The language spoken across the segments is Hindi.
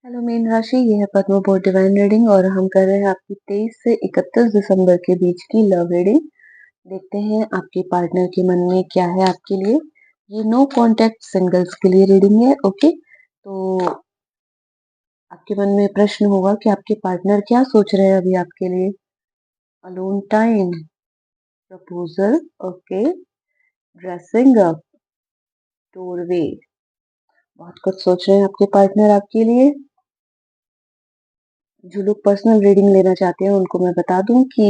हेलो मीन राशि, ये है पद्म बोर्ड डिवाइन रीडिंग और हम कर रहे हैं आपकी 23 से 31 दिसंबर के बीच की लव रीडिंग। देखते हैं आपके पार्टनर के मन में क्या है आपके लिए। ये नो कांटेक्ट सिंगल्स के लिए रीडिंग है। ओके, तो आपके मन में प्रश्न होगा कि आपके पार्टनर क्या सोच रहे हैं अभी आपके लिए। Alone time, proposal, okay, dressing up, doorway. बहुत कुछ सोच रहे हैं आपके पार्टनर आपके लिए। जो लोग पर्सनल रीडिंग लेना चाहते हैं उनको मैं बता दूं कि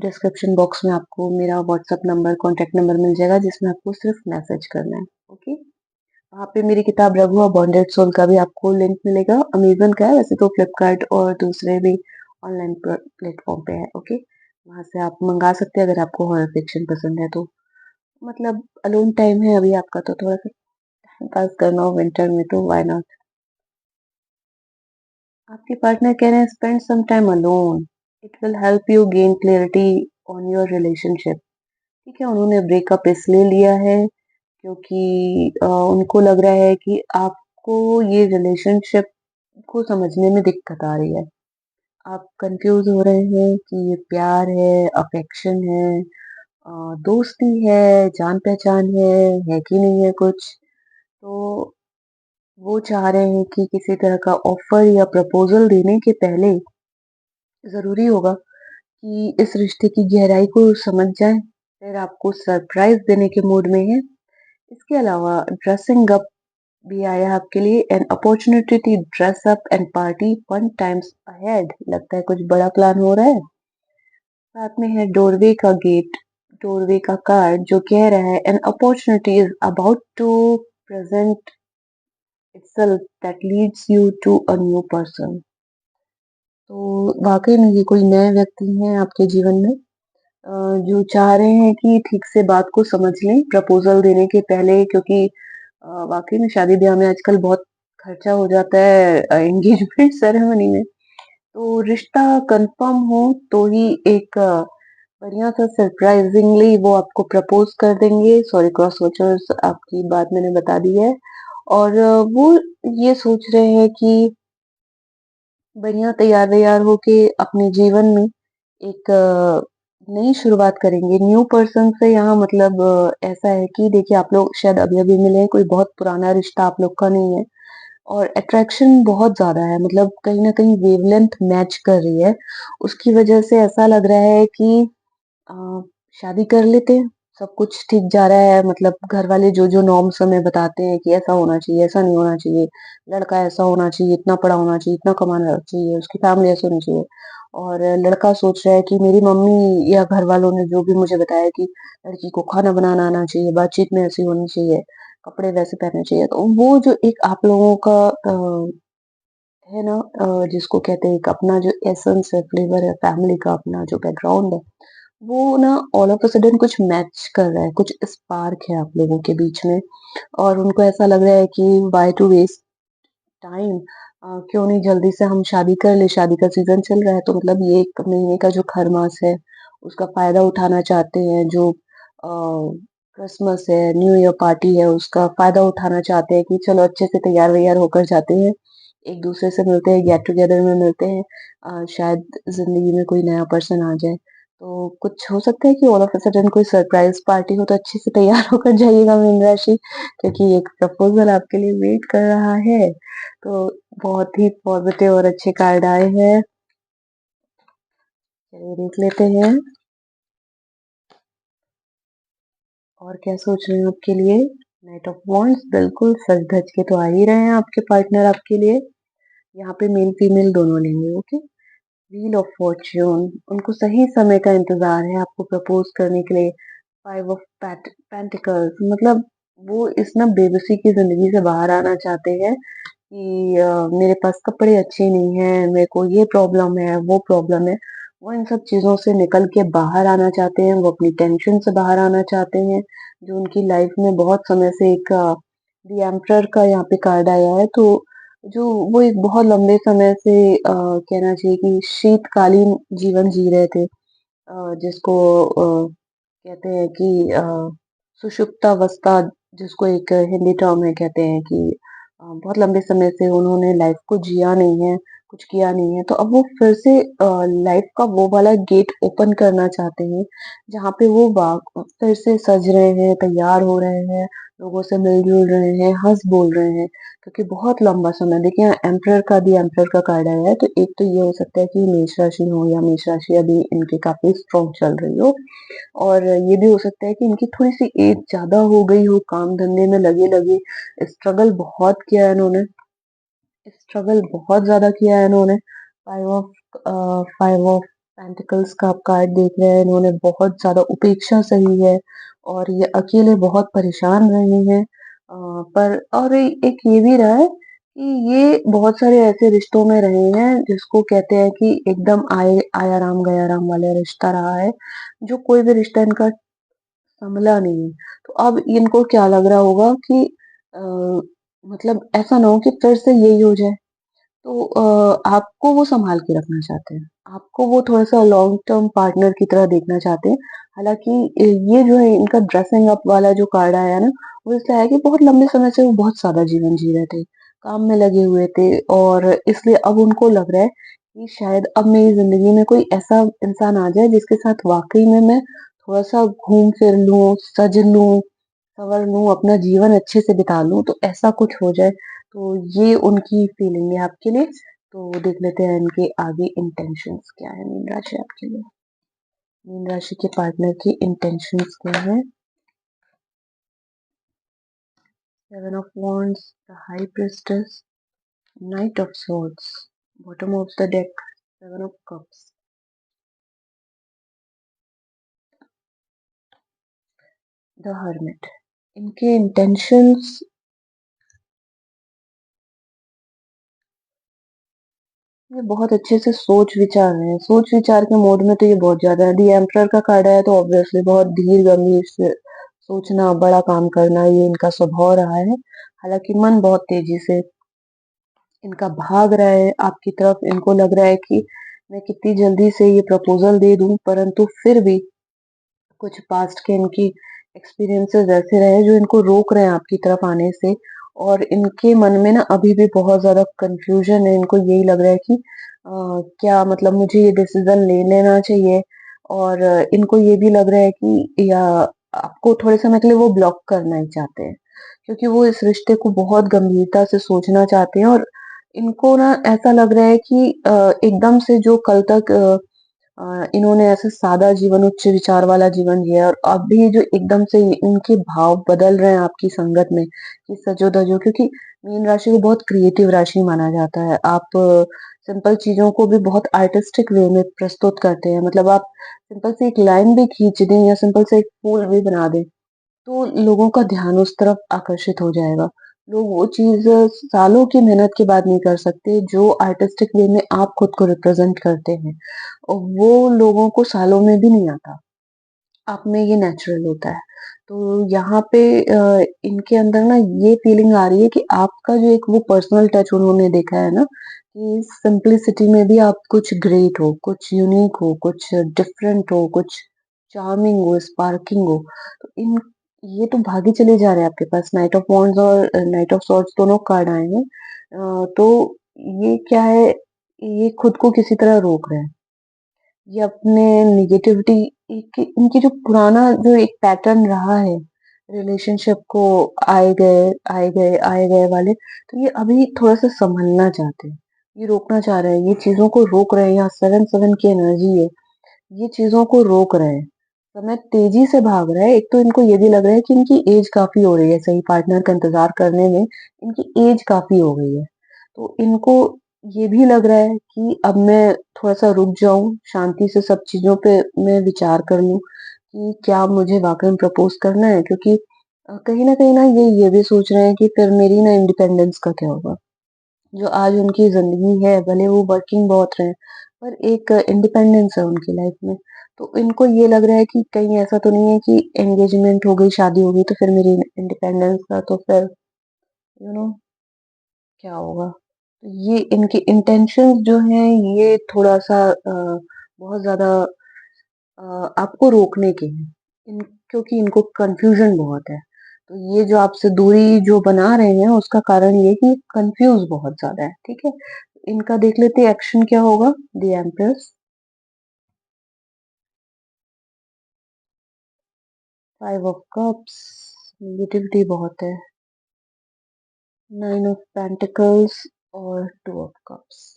डिस्क्रिप्शन बॉक्स में आपको मेरा व्हाट्सएप नंबर, कॉन्टैक्ट नंबर मिल जाएगा, जिसमें आपको सिर्फ मैसेज करना है। ओके, वहाँ पे मेरी किताब रघु और बॉन्डेड सोल का भी आपको लिंक मिलेगा। अमेजन का है वैसे तो, फ्लिपकार्ट और दूसरे भी ऑनलाइन प्लेटफॉर्म पे है। ओके, वहाँ से आप मंगा सकते हैं अगर आपको हॉरर फिक्शन पसंद है तो। मतलब अलोन टाइम है अभी आपका, तो थोड़ा सा टाइम पास करना हो विंटर में तो व्हाई नॉट। आपके पार्टनर कह रहे हैं spend some time alone, it will help you gain clarity on your relationship. ठीक है, उन्होंने ब्रेकअप इसलिए लिया है क्योंकि उनको लग रहा है कि आपको ये रिलेशनशिप को समझने में दिक्कत आ रही है। आप कंफ्यूज हो रहे हैं कि ये प्यार है, अफेक्शन है, दोस्ती है, जान पहचान है कि नहीं है कुछ। तो वो चाह रहे हैं कि किसी तरह का ऑफर या प्रपोजल देने के पहले ज़रूरी होगा कि इस रिश्ते की गहराई को समझ जाएँ, फिर आपको सरप्राइज़ देने के मूड में हैं। इसके अलावा ड्रेसिंग अप भी आया है आपके लिए, an opportunity to dress up and party fun times ahead. लगता है कुछ बड़ा प्लान हो रहा है। साथ में है डोरवे का गेट, डोरवे का कार्ड जो कह रहा है an opportunity is about to present itself that leads you to a new person। तो वाकई में ये कोई नए व्यक्ति हैं आपके जीवन में, जो चाह रहे हैं कि ठीक से बात को समझ लें प्रपोजल देने के पहले, क्योंकि वाकई में शादी ब्याह में आजकल बहुत खर्चा हो जाता है एंगेजमेंट सेरेमनी में। तो रिश्ता कंफर्म हो तो ही एक बढ़िया सा सरप्राइजिंगली वो आपको प्रपोज कर देंगे। सॉरी क्रॉस वॉचर्स, आपकी बात मैंने बता दी है। और वो ये सोच रहे हैं कि बढ़िया तैयार वैयार होके अपने जीवन में एक नई शुरुआत करेंगे न्यू पर्सन से। यहाँ मतलब ऐसा है कि देखिए, आप लोग शायद अभी अभी मिले हैं, कोई बहुत पुराना रिश्ता आप लोग का नहीं है और अट्रैक्शन बहुत ज्यादा है। मतलब कहीं ना कहीं वेवलेंथ मैच कर रही है, उसकी वजह से ऐसा लग रहा है कि अ, शादी कर लेते हैं, सब कुछ ठीक जा रहा है। मतलब घर वाले जो जो नॉर्म्स हमें बताते हैं कि ऐसा होना चाहिए, ऐसा नहीं होना चाहिए, लड़का ऐसा होना चाहिए, इतना पढ़ा होना चाहिए, इतना कमाना चाहिए, उसकी फैमिली ऐसी होनी चाहिए। और लड़का सोच रहा है कि मेरी मम्मी या घर वालों ने जो भी मुझे बताया कि लड़की को खाना बनाना आना चाहिए, बातचीत में ऐसी होनी चाहिए, कपड़े वैसे पहनने चाहिए। तो वो जो एक आप लोगों का है ना, जिसको कहते हैं एक अपना जो एसेंस है, फ्लेवर है, फैमिली का अपना जो बैकग्राउंड है, वो ना ऑल ऑफ अ सडन कुछ मैच कर रहा है, कुछ स्पार्क है आप लोगों के बीच में। और उनको ऐसा लग रहा है कि व्हाई टू वेस्ट टाइम, क्यों नहीं जल्दी से हम शादी कर ले। शादी का सीजन चल रहा है तो मतलब ये 1 महीने का जो खरमास है उसका फायदा उठाना चाहते हैं। जो क्रिसमस है, न्यू ईयर पार्टी है, उसका फायदा उठाना चाहते हैं कि चलो अच्छे से तैयार वैयार होकर जाते हैं, एक दूसरे से मिलते हैं, गेट टुगेदर में मिलते हैं, शायद जिंदगी में कोई नया पर्सन आ जाए। तो कुछ हो सकता है कि ऑल ऑफ अ सडन कोई सरप्राइज पार्टी हो, तो अच्छे से तैयार होकर जाइएगा मीन राशि, क्योंकि एक प्रपोजल आपके लिए वेट कर रहा है। तो बहुत ही पॉजिटिव और अच्छे कार्ड आए हैं। चलिए देख लेते हैं और क्या सोच रहे हैं आपके लिए। नाइट ऑफ वॉन्ड्स, बिल्कुल सज धज के तो आ ही रहे हैं आपके पार्टनर आपके लिए। यहाँ पे मेल फीमेल दोनों लेंगे। ओके, व्हील ऑफ फॉर्च्यून, उनको सही समय का इंतजार है आपको प्रपोज करने के लिए। फाइव ऑफ पेंटिकल्स, मतलब वो इस ना बेबसी की जिंदगी से बाहर आना चाहते हैं कि मेरे पास कपड़े अच्छे नहीं हैं, मेरे को ये प्रॉब्लम है, वो प्रॉब्लम है। वो इन सब चीजों से निकल के बाहर आना चाहते हैं, वो अपनी टेंशन से बाहर आना चाहते हैं, जो उनकी लाइफ में बहुत समय से एक द एम्परर का यहाँ पे कार्ड आया है। तो जो वो एक बहुत लंबे समय से कहना चाहिए कि शीतकालीन जीवन जी रहे थे, जिसको कहते हैं कि सुषुप्तावस्था, जिसको एक हिंदी टर्म में कहते हैं कि बहुत लंबे समय से उन्होंने लाइफ को जिया नहीं है, कुछ किया नहीं है, तो अब वो फिर से लाइफ का वो वाला गेट ओपन करना चाहते हैं, जहाँ पे वो फिर से सज रहे हैं, तैयार हो रहे हैं, लोगों से मिल-जुल रहे हैं, हँस-बोल रहे हैं। क्योंकि बहुत लंबा समय देखिए यहाँ एम्परर का कार्ड आया है, तो एक तो ये हो सकता है कि मेष राशि हो या मेष राशि अभी इनकी काफ़ी स्ट्रॉन्ग चल रही हो। और ये भी हो सकता है कि इनकी थोड़ी-सी एज ज़्यादा हो गई हो, काम-धंधे में लगे-लगे, स्ट्रगल बहुत किया है इन्होंने, स्ट्रगल बहुत ज़्यादा किया है इन्होंने। 5 ऑफ पेंटिकल्स का आप कार्ड देख रहे हैं, इन्होंने बहुत ज़्यादा उपेक्षा सही है और ये अकेले बहुत परेशान रहे हैं। पर और एक ये भी रहा है कि ये बहुत सारे ऐसे रिश्तों में रहे हैं जिसको कहते हैं कि एकदम आया राम गया राम वाला रिश्ता रहा है, जो कोई भी रिश्ता इनका संभला नहीं है। तो अब इनको क्या लग रहा होगा कि अ, मतलब ऐसा ना हो कि फिर से यही हो जाए। तो आपको वो सँभाल के रखना चाहते हैं। आपको वो थोड़ा-सा लॉन्ग टर्म पार्टनर की तरह देखना चाहते हैं। हालाँकि ये जो है इनका ड्रेसिंग अप वाला जो कार्ड आया है ना, वो इसलिए आया कि बहुत लंबे समय से वो बहुत सादा जीवन जी रहे थे। काम में लगे हुए थे और इसलिए अब उनको लग रहा है कि शायद अब मेरी ज़िंदगी में कोई ऐसा इंसान आ जाए जिसके साथ वाक़ई में मैं थोड़ा-सा घूम फिर लूँ, सज लूँ, संवर लूँ, अपना जीवन अच्छे से बिता लूँ, तो ऐसा कुछ हो जाए। तो ये उनकी फीलिंग है आपके लिए। तो देख लेते हैं इनके आगे इंटेंशंस क्या है मीन राशि आपके लिए। मीन राशि के पार्टनर की इंटेंशंस क्या है? 7 of wands, the high priestess, night of swords, bottom of the deck, 7 of cups, the hermit. इनके इंटेंशंस ये बहुत अच्छे से सोच विचार रहे हैं। सोच विचार के मोड में तो ये बहुत ज़्यादा है। दी एम्परर का कार्ड आया तो ऑब्वियसली बहुत धीर गंभीर से सोचना, बड़ा काम करना ये इनका स्वभाव रहा है। हालाँकि मन बहुत तेज़ी से इनका भाग रहा है आपकी तरफ। इनको लग रहा है कि मैं कितनी जल्दी से ये प्रपोज़ल दे दूँ, परंतु फिर भी कुछ पास्ट के इनकी एक्सपीरियंसेस ऐसे रहे जो इनको रोक रहे हैं आपकी तरफ आने से। और इनके मन में ना अभी भी बहुत ज़्यादा कन्फ्यूजन है। इनको यही लग रहा है कि क्या मतलब मुझे ये डिसीज़न ले लेना चाहिए। और इनको ये भी लग रहा है कि या आपको थोड़े समय के लिए वो ब्लॉक करना ही चाहते हैं। क्योंकि वो इस रिश्ते को बहुत गंभीरता से सोचना चाहते हैं और इनको ना ऐसा लग रहा है कि एकदम से जो कल तक इन्होंने ऐसे सादा जीवन, उच्च विचार वाला जीवन जिया और अभी जो एकदम से इनके भाव बदल रहे हैं आपकी संगत में, कि सजो-धजो क्योंकि मीन राशि को बहुत क्रिएटिव राशि माना जाता है। आप सिंपल चीज़ों को भी बहुत आर्टिस्टिक वे में प्रस्तुत करते हैं। मतलब आप सिंपल से एक लाइन भी खींच दें या सिंपल से एक फूल भी बना दें, तो लोगों का ध्यान उस तरफ आकर्षित हो जाएगा। लोग वो चीज़ सालों की मेहनत के बाद नहीं कर सकते, जो आर्टिस्टिक वे में आप खुद को रिप्रेज़ेंट करते हैं। और वो लोगों को सालों में भी नहीं आता। आप में ये नेचुरल होता है। तो यहाँ पे इनके अंदर ना ये फीलिंग आ रही है कि आपका जो एक वो पर्सनल टच उन्होंने देखा है ना, कि सिंपलिसिटी में भी आप कुछ ग्रेट हो, कुछ यूनिक हो, कुछ डिफरेंट हो, कुछ चार्मिंग हो, स्पार्किंग हो। तो इन ये तो भागे चले जा रहे हैं आपके पास। नाइट ऑफ वांड्स और नाइट ऑफ सॉर्ड्स दोनों कार्ड आए हैं। तो ये क्या है, ये खुद को किसी तरह रोक रहे हैं। ये अपने नेगेटिविटी इनकी जो पुराना जो एक पैटर्न रहा है रिलेशनशिप को आए गए आए गए आए गए वाले, तो ये अभी थोड़ा सा संभलना चाहते हैं। ये रोकना चाह रहे हैं, ये चीजों को रोक रहे हैं। यहाँ 7-7 की एनर्जी है, ये चीजों को रोक रहे हैं। समय तेजी से भाग रहा है। एक तो इनको ये भी लग रहा है कि इनकी एज काफी हो रही है, सही पार्टनर का इंतजार करने में इनकी एज काफी हो गई है। तो इनको ये भी लग रहा है कि अब मैं थोड़ा-सा रुक जाऊँ, शांति से सब चीज़ों पे मैं विचार कर लूँ कि क्या मुझे वाक़ई में प्रपोज़ करना है? क्योंकि कहीं न कहीं ना ये भी सोच रहे हैं कि फिर मेरी ना इंडिपेंडेंस का क्या होगा? जो आज उनकी ज़िंदगी है, भले वो वर्किंग बहुत रहे, पर एक इंडिपेंडेंस है उनकी लाइफ़ में। तो इनको ये लग रहा है कि कहीं ऐसा तो नहीं है कि एंगेजमेंट हो गई, शादी हो गई तो फिर मेरी इंडिपेंडेंस का तो फिर यू नो क्या होगा? तो ये इनके इंटेंशंस जो हैं ये थोड़ा-सा बहुत ज़्यादा आपको रोकने के हैं। इन क्योंकि इनको कन्फ्यूज़न बहुत है। तो ये जो आपसे दूरी जो बना रहे हैं उसका कारण ये है कि कंफ्यूज बहुत ज़्यादा है, ठीक है? इनका देख लेते हैं एक्शन क्या होगा, the empress, 5 of cups, negativity बहुत है, 9 ऑफ पेंटिकल्स और 2 ऑफ कप्स।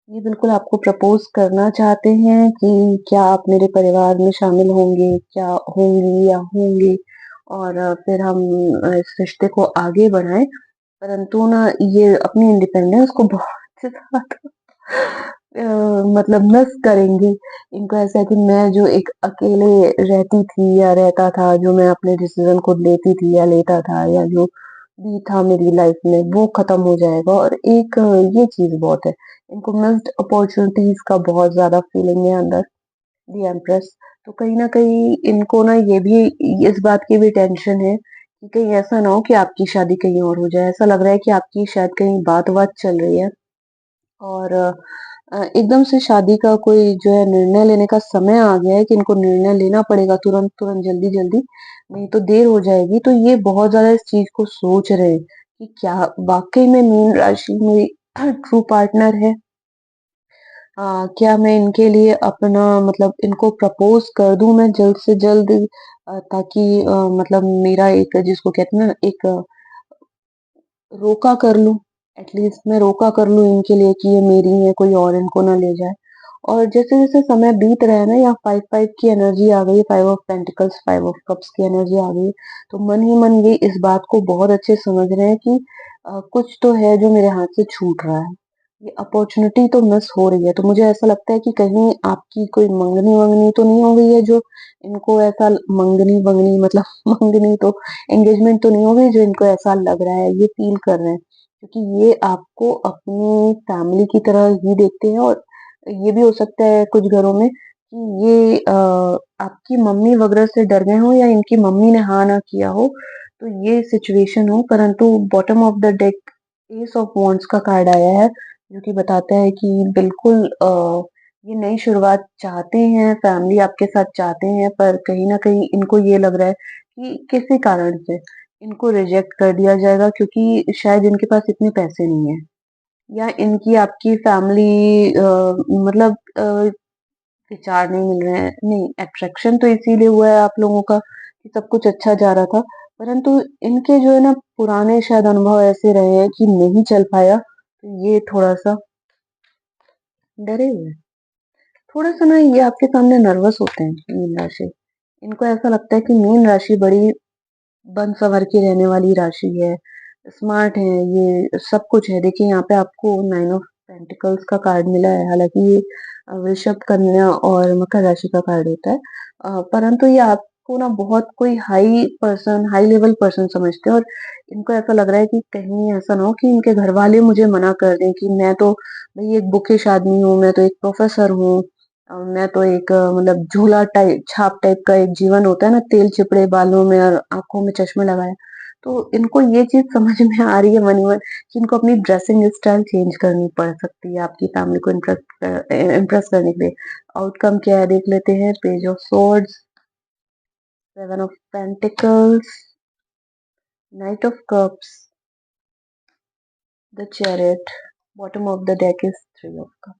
ये बिल्कुल आपको प्रपोज़ करना चाहते हैं कि क्या आप मेरे परिवार में शामिल होंगे, क्या होंगी या होंगे और फिर हम इस रिश्ते को आगे बढ़ाएँ। परंतु ना ये अपनी इंडिपेंडेंस को बहुत ज़्यादा मतलब मिस करेंगी। इनको ऐसा है कि मैं जो एक अकेले रहती थी या रहता था, जो मैं अपने डिसीज़न खुद लेती थी या लेता था या जो भी था मेरी लाइफ़ में वो ख़त्म हो जाएगा और एक ये चीज़ बहुत है। इनको मिस्ड अपॉर्च्युनिटीज़ का बहुत ज़्यादा फीलिंग है अंदर, दी एम्प्रेस। तो कहीं न कहीं इनको ना ये भी इस बात की भी टेंशन है कि कहीं ऐसा ना हो कि आपकी शादी कहीं और हो जाए। ऐसा लग रहा है कि आपकी शायद कहीं बात-वात चल रही है और एकदम से शादी का कोई जो है निर्णय लेने का समय आ गया है कि इनको निर्णय लेना पड़ेगा तुरंत-तुरंत, जल्दी-जल्दी, नहीं तो देर हो जाएगी। तो ये बहुत ज़्यादा इस चीज़ को सोच रहे हैं कि क्या वाक़ई में मीन राशि मेरी ट्रू पार्टनर है? क्या मैं इनके लिए अपना मतलब इनको प्रपोज़ कर दूँ मैं जल्द से जल्द ताकि मतलब मेरा एक जिसको कहते हैं ना एक रोका कर लूँ, एटलीस्ट मैं रोका कर लूँ इनके लिए कि ये मेरी है, कोई और इनको ना ले जाए। और जैसे-जैसे समय बीत रहा है ना यहाँ 5-5 की एनर्जी आ गई है, 5 ऑफ पेंटिकल्स, 5 ऑफ कप्स की एनर्जी आ गई है, तो मन ही मन ये इस बात को बहुत अच्छे से समझ रहे हैं कि कुछ तो है जो मेरे हाथ से छूट रहा है। ये अपॉर्च्युनिटी तो मिस हो रही है, तो मुझे ऐसा लगता है कि कहीं आपकी कोई मंगनी-वंगनी तो नहीं हो गई है जो इनको ऐसा मंगनी-वंगनी मतलब मंगनी तो एंगेजमेंट तो नहीं हो गई जो इनको ऐसा लग रहा है, ये फ़ील कर रहे हैं। क्योंकि ये आपको अपनी फैमिली की तरह ही देखते हैं और ये भी हो सकता है कुछ घरों में कि ये आपकी मम्मी वगैरह से डर गए हों या इनकी मम्मी ने हाँ ना किया हो, तो ये सिचुएशन हो। परंतु bottom of the deck S of wands का कार्ड आया है, जो कि बताता है कि बिल्कुल ये नई शुरुआत चाहते हैं, फैमिली आपके साथ चाहते हैं, पर कहीं न कहीं इनको ये लग रहा है कि किसी कारण से इनको रिजेक्ट कर दिया जाएगा क्योंकि शायद इनके पास इतने पैसे नहीं हैं या इनकी आपकी फैमिली मतलब विचार नहीं मिल रहे हैं। नहीं, अट्रैक्शन तो इसीलिए हुआ है आप लोगों का कि सब कुछ अच्छा जा रहा था, परंतु इनके जो है ना पुराने शायद अनुभव ऐसे रहे हैं कि नहीं चल पाया, तो ये थोड़ा-सा डरे हुए हैं। थोड़ा-सा ना ये आपके सामने नर्वस होते हैं, मीन राशि। इनको ऐसा लगता है कि मीन राशि बड़ी बन-सवर के रहने वाली राशि है, स्मार्ट है, ये सब कुछ है। देखिए यहाँ पे आपको 9 ऑफ पेंटिकल्स का कार्ड मिला है, हालाँकि ये वृषभ, कन्या और मकर राशि का कार्ड होता है। परंतु ये आपको ना बहुत कोई हाई लेवल पर्सन समझते हैं और इनको ऐसा लग रहा है कि कहीं ऐसा ना हो कि इनके घरवाले मुझे मना कर दें कि मैं तो भई एक बुकिश आदमी हूँ, मैं तो एक प्रोफ़ेसर हूँ, मैं तो एक मतलब झोला टाइप छाप टाइप का एक जीवन होता है ना, तेल चिपड़े बालों में और आँखों में चश्मा लगाया। तो इनको ये चीज़ समझ में आ रही है मन ही मन कि इनको अपनी ड्रेसिंग स्टाइल चेंज करनी पड़ सकती है आपकी फैमिली को इम्प्रेस करने के लिए। आउटकम क्या है देख लेते हैं, page of swords, 7 of pentacles, night of cups, the chariot, bottom of the deck is 3 of cups.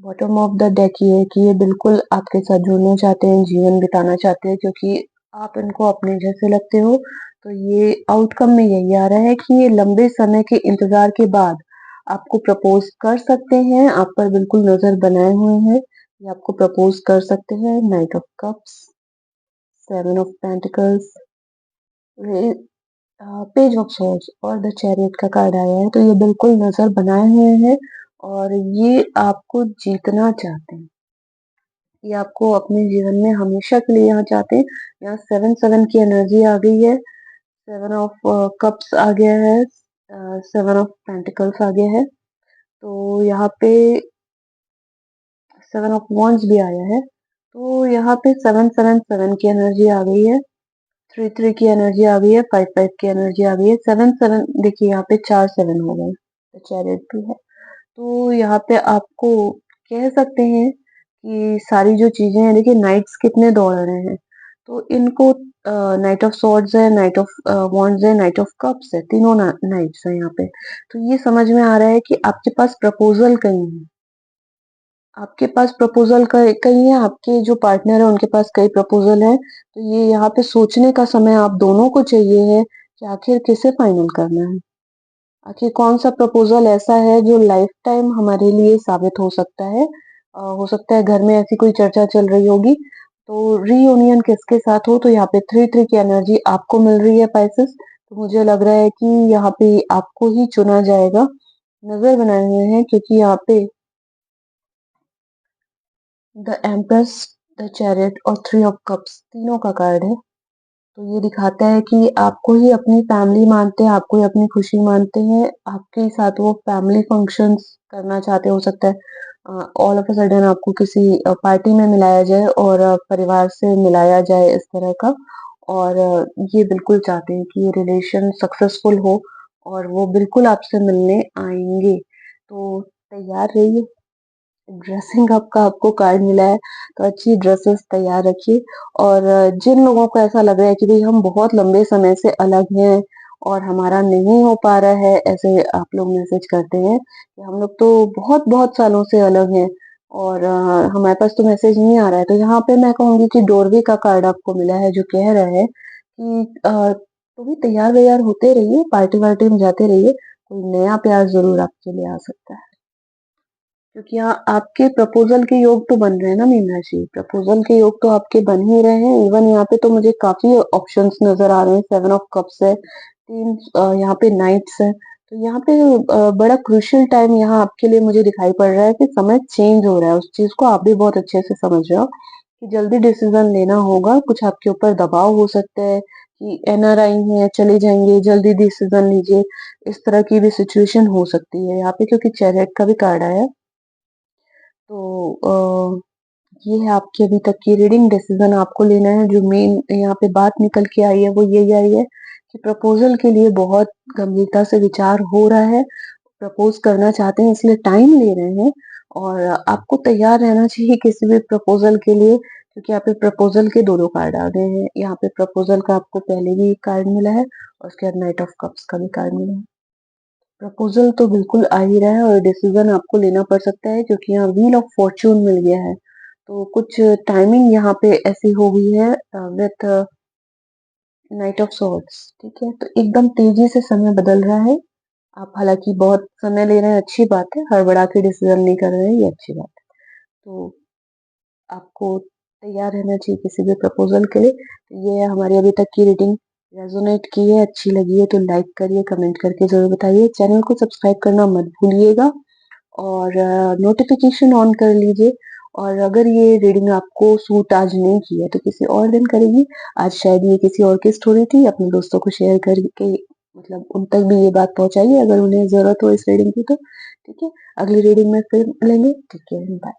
Bottom of the deck ये है कि ये बिल्कुल आपके साथ जुड़ना चाहते हैं, जीवन बिताना चाहते हैं क्योंकि आप इनको अपने जैसे लगते हो। तो ये आउटकम में यही आ रहा है कि ये लंबे समय के इंतज़ार के बाद आपको प्रपोज़ कर सकते हैं, आप पर बिल्कुल नज़र बनाए हुए हैं। ये आपको प्रपोज़ कर सकते हैं, night of cups, 7 of pentacles, ये पेज ऑफ सोर्ड्स और द चैरियट का कार्ड आया है, तो ये बिल्कुल नज़र बनाए हुए हैं और ये आपको जीतना चाहते हैं। ये आपको अपने जीवन में हमेशा के लिए यहाँ चाहते हैं। यहाँ 7-7 की एनर्जी आ गई है, 7 ऑफ कप्स आ गया है, 7 ऑफ पेंटिकल्स आ गया है। तो यहाँ पे 7 ऑफ वांड्स भी आया है। तो यहाँ पे 7-7-7 की एनर्जी आ गई है, 3-3 की एनर्जी आ गई है, 5-5 की एनर्जी आ गई है, 7-7 देखिए यहाँ पे 4 7 हो गए। तो चैरियट भी है। तो यहाँ पे आपको कह सकते हैं कि सारी जो चीज़ें हैं देखिए नाइट्स कितने दौड़ रहे हैं। तो इनको नाइट ऑफ सॉर्ड्स है, नाइट ऑफ वॉन्ड्स है, नाइट ऑफ कप्स है, तीनों नाइट्स है यहाँ पे। तो ये समझ में आ रहा है कि आपके पास प्रपोजल कहीं है, आपके पास प्रपोजल कहीं है, आपके जो पार्टनर है उनके पास कई प्रपोजल है। तो ये यहाँ पे सोचने का समय आप दोनों को चाहिए है कि आखिर किसे फाइनल करना है, आखिर कौन सा प्रपोजल ऐसा है जो लाइफ टाइम हमारे लिए साबित हो सकता है। हो सकता है घर में ऐसी कोई चर्चा चल रही होगी, तो रीयूनियन किसके साथ हो, तो यहाँ पे 3-3 की एनर्जी आपको मिल रही है पाइसेस। तो मुझे लग रहा है कि यहाँ पे आपको ही चुना जाएगा, नजर बनाए हुए हैं, क्योंकि यहाँ पे द एम्प्रेस, द चैरियट और 3 ऑफ कप्स तीनों का कार्ड है। तो ये दिखाता है कि आपको ही अपनी फैमिली मानते हैं, आपको ही अपनी खुशी मानते हैं, आपके साथ वो फैमिली फंक्शंस करना चाहते, हो सकता है ऑल ऑफ अ सडन आपको किसी पार्टी में मिलाया जाए और परिवार से मिलाया जाए इस तरह का। और ये बिल्कुल चाहते हैं कि ये रिलेशन सक्सेसफुल हो और वो बिल्कुल आपसे मिलने आएंगे। तो तैयार रहिए, ड्रेसिंग अप का आपको कार्ड मिला है, तो अच्छी ड्रेसेस तैयार रखिए। और जिन लोगों को ऐसा लग रहा है कि भाई हम बहुत लंबे समय से अलग हैं और हमारा नहीं हो पा रहा है, ऐसे आप लोग मैसेज करते हैं कि हम लोग तो बहुत बहुत सालों से अलग हैं और हमारे पास तो मैसेज नहीं आ रहा है, तो यहाँ पे मैं कहूंगी कि डोरवे का कार्ड आपको मिला है जो कह रहा है कि तो भी तैयार वैयार होते रहिए, पार्टी वार्टी में जाते रहिए, कोई नया प्यार जरूर आपके लिए आ सकता है। क्योंकि यहाँ आपके प्रपोजल के योग तो बन रहे हैं ना मीना जी, प्रपोजल के योग तो आपके बन ही रहे हैं। इवन यहाँ पे तो मुझे काफी ऑप्शंस नजर आ रहे हैं, 7 ऑफ कप्स है, तीन यहाँ पे नाइट्स है। तो यहाँ पे बड़ा क्रूशियल टाइम यहाँ आपके लिए मुझे दिखाई पड़ रहा है कि समय चेंज हो रहा है, उस चीज को आप भी बहुत अच्छे से समझ रहे हो कि जल्दी डिसीजन लेना होगा, कुछ आपके ऊपर दबाव हो सकता है कि एनआरआई है चले जाएंगे, जल्दी डिसीजन लीजिए, इस तरह की भी सिचुएशन हो सकती है यहाँ पे, क्योंकि चैरियट का भी कार्ड आया है। तो ये है आपकी अभी तक की रीडिंग। डिसीजन आपको लेना है, जो मेन यहाँ पे बात निकल के आई है वो यही आई है कि प्रपोजल के लिए बहुत गंभीरता से विचार हो रहा है, प्रपोज करना चाहते हैं इसलिए टाइम ले रहे हैं। और आपको तैयार रहना चाहिए किसी भी प्रपोजल के लिए, क्योंकि यहाँ पे प्रपोजल के दो दो कार्ड आ गए हैं। यहाँ पे प्रपोजल का आपको पहले भी एक कार्ड मिला है और उसके बाद नाइट ऑफ कप्स का भी कार्ड मिला है। प्रपोजल तो बिल्कुल आ ही रहा है और डिसीजन आपको लेना पड़ सकता है, क्योंकि यहाँ व्हील ऑफ फॉर्चून मिल गया है। तो कुछ टाइमिंग यहाँ पे ऐसी हो गई है विथ नाइट ऑफ सॉर्ड्स, ठीक है। तो एकदम तेजी से समय बदल रहा है, आप हालांकि बहुत समय ले रहे हैं, अच्छी बात है, हड़बड़ा के डिसीजन नहीं कर रहे हैं, ये अच्छी बात है। तो आपको तैयार रहना चाहिए किसी भी प्रपोजल के लिए। तो ये है हमारी अभी तक की रीडिंग, रेजोनेट की है, अच्छी लगी है तो लाइक करिए, कमेंट करके जरूर बताइए, चैनल को सब्सक्राइब करना मत भूलिएगा और नोटिफिकेशन ऑन कर लीजिए। और अगर ये रीडिंग आपको सूट आज नहीं की है तो किसी और दिन करेगी। आज शायद ये किसी और की स्टोरी थी, अपने दोस्तों को शेयर करके मतलब उन तक भी ये बात पहुंचाइए अगर उन्हें जरूरत हो इस रीडिंग की तो। ठीक है, अगली रीडिंग में फिर मिलेंगे, ठीक है, बाय।